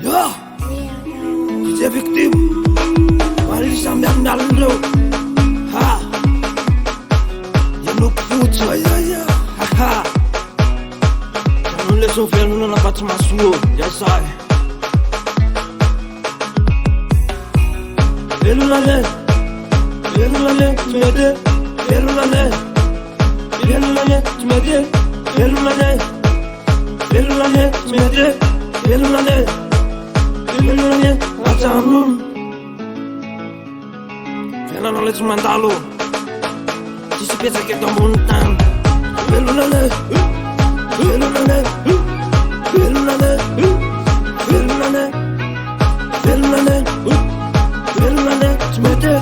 Ya, DJ Victim Mali sambil naldo. Ha, you look future. Ya. Ha. Não lhe sofrer, não na parte mais sua. Já sai. Elulale, tu me dis. Elulale, tu me dis. Elulale, tu me dis. Elulale, atanun. Fena não lhe mandalo. Se se pensa que é tão bonitão. Elulale, tu me dis.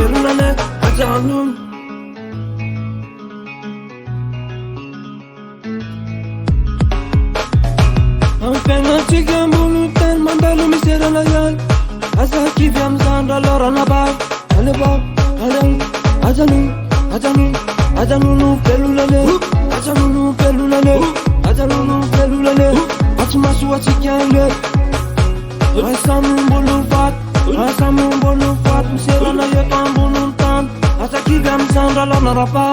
Elulale, atanun. Pena chicken bulutan mandalu misera layan asa kivyam zandra lora na ba aleba ajanu pelulale atmasu achikyande asamu bulufat misera na yetan bulutan asa kivyam zandra lora na ba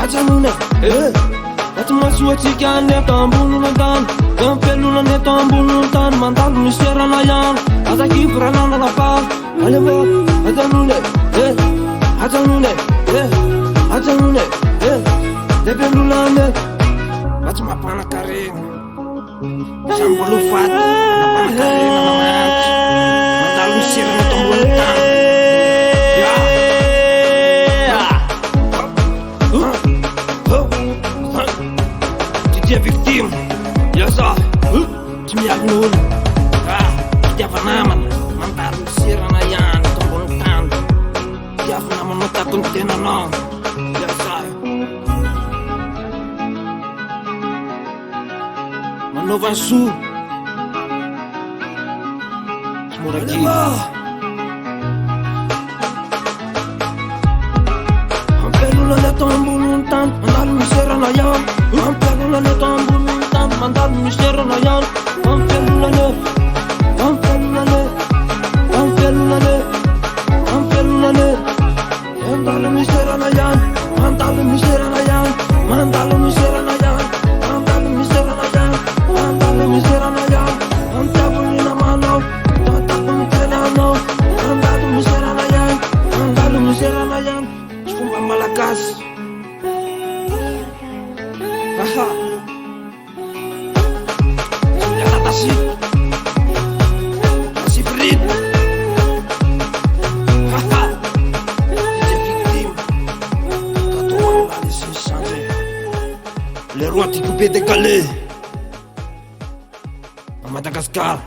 Ajanune, atmasu achikyande tambulutan pelulane tambulutan mandalu misera na yan asa kivyam zandra na ba aleba ajanune, debelulane atma pana karin sambulu fat pana karin mandalu misera na tambulutan DJ Victim, ya sa, cimiak nun, dia panaman, mantar sira na yan, tombontan, dia panaman matakun tinanon, ya sa, manovan su, smuraki. Pelulane tambuluntan, mandalu misera na yan. Pelulane tambuluntan, mandalu misera na yan. Pelulane, mandalu misera na yan. Mandalu misera na yan. Mandalu misera na yan. Mandalu misera na yan. Mandalu misera na yan. Mandalu na mano, mandalu misera na. Mandalu misera na yan. Mandalu misera na yan. Malakas. Haha. Jangan tasik. Tasik berit. Haha. DJ Victim. Tatuan lagi sih sange. Le roi ti coupé décalé. À Madagascar.